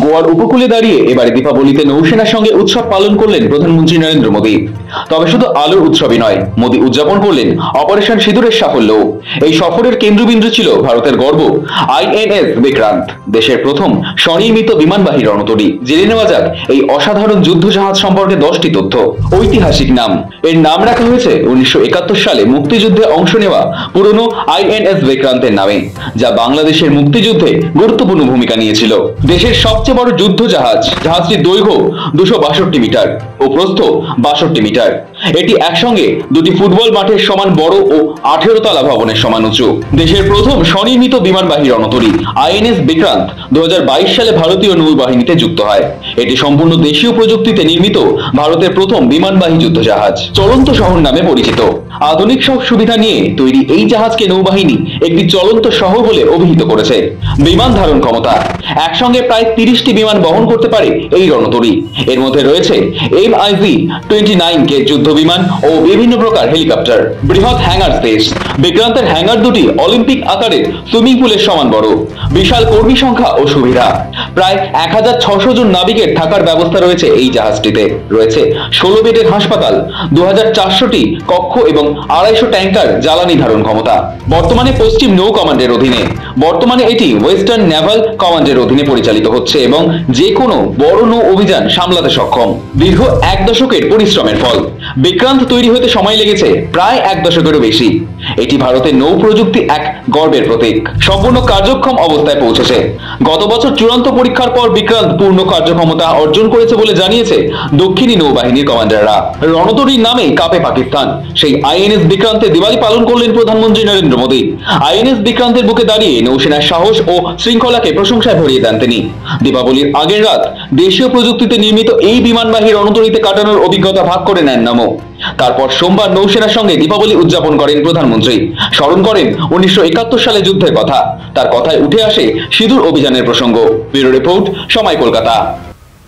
গোয়ার উপকূলে দাঁড়িয়ে এবারে দীপাবলিতে নৌসেনার সঙ্গে উৎসব পালন করলেন প্রধানমন্ত্রী নরেন্দ্র মোদী। তবে শুধু আলোর উৎসবই নয়, মোদী উদযাপন করলেন অপারেশন সিঁদুরের সাফল্য। এই সফরের কেন্দ্রবিন্দু ছিল ভারতের গর্ব আইএনএস বিক্রান্ত, দেশের প্রথম স্বনির্মিত বিমানবাহী রণতরী। জেনে নেওয়া যাক এই অসাধারণ যুদ্ধ জাহাজ সম্পর্কে 10টি তথ্য। ঐতিহাসিক নাম, এর নাম রাখা হয়েছে 1971 সালে মুক্তিযুদ্ধে অংশ নেওয়া পুরনো আইএনএস বিক্রান্তের নামে, যা বাংলাদেশের মুক্তিযুদ্ধে গুরুত্বপূর্ণ ভূমিকা নিয়েছিল। দেশের সবচেয়ে বড় যুদ্ধ জাহাজ, জাহাজটির দৈর্ঘ্য 262 মিটার ও প্রস্থ 62 মিটার। এটি একসঙ্গে দুটি ফুটবল মাঠের সমান বড় ও 18 তলা ভবনের সমান উঁচু। দেশের প্রথম স্বনির্মিত বিমানবাহী রণতরী আইএনএস বিক্রান্ত 2022 সালে ভারতীয় নৌবাহিনীতে যুক্ত হয়। এটি সম্পূর্ণ দেশীয় প্রযুক্তিতে নির্মিত ভারতের প্রথম বিমানবাহী যুদ্ধ জাহাজ। চলন্ত শহর নামে পরিচিত, আধুনিক সব সুবিধা নিয়ে তৈরি এই জাহাজকে নৌবাহিনী একটি চলন্ত শহর বলে অভিহিত করেছে। বিমান ধারণ ক্ষমতা, একসঙ্গে প্রায় 30টি বিমান বহন করতে পারে এই রণতরী। এর মধ্যে রয়েছে MiG-29K যুদ্ধ বিমান ও বিভিন্ন প্রকার হেলিকপ্টার। বৃহৎ হ্যাঙ্গার স্পেস, বিক্রান্তের হ্যাঙ্গার দুটি অলিম্পিক আকারের সুইমিং পুলের সমান বড়। বিশাল কর্মী সংখ্যা ও সুবিধা, প্রায় 1600 জন নাবিকের থাকার ব্যবস্থা রয়েছে এই জাহাজটিতে। রয়েছে 16 বেডের হাসপাতাল, 2400টি কক্ষ এবং 250 ট্যাঙ্কার জ্বালানি ধারণ ক্ষমতা। বর্তমানে পশ্চিম নৌ কমান্ডের অধীনে, বর্তমানে এটি ওয়েস্টার্ন নেভাল কমান্ডের অধীনে পরিচালিত হচ্ছে এবং যে কোনো বড় নৌ অভিযান সামলাতে সক্ষম। দীর্ঘ 1 দশকের পরিশ্রমের ফল, বিক্রান্ত তৈরি হতে সময় লেগেছে প্রায় 1 দশকেরও বেশি। এটি ভারতের নৌ প্রযুক্তি এক গর্বের প্রতীক। সম্পূর্ণ কার্যক্ষম অবস্থায় পৌঁছেছে। গত বছর চূড়ান্ত পরীক্ষার পর বিক্রান্ত পূর্ণ কার্যক্ষমতা অর্জন করেছে বলে জানিয়েছে দক্ষিণী নৌবাহিনীর কমান্ডাররা। রণতরীর নামেই কাঁপে পাকিস্তান। সেই আইএনএস বিক্রান্তে দিওয়ালি পালন করলেন প্রধানমন্ত্রী নরেন্দ্র মোদী। আইএনএস বিক্রান্তের বুকে দাঁড়িয়ে নৌসেনার সাহস ও শৃঙ্খলাকে প্রশংসায় ভরিয়ে দেন তিনি। দীপাবলির আগের রাত দেশীয় প্রযুক্তিতে নির্মিত এই বিমানবাহী রণতরীতে কাটানোর অভিজ্ঞতা ভাগ করে নেন নমো। তারপর সোমবার নৌসেনার সঙ্গে দীপাবলি উদযাপন করেন প্রধানমন্ত্রী। স্মরণ করেন 1971 সালে যুদ্ধের কথা। তার কথায় উঠে আসে সিঁদুর অভিযানের প্রসঙ্গ। ব্যুরো রিপোর্ট, সময় কলকাতা।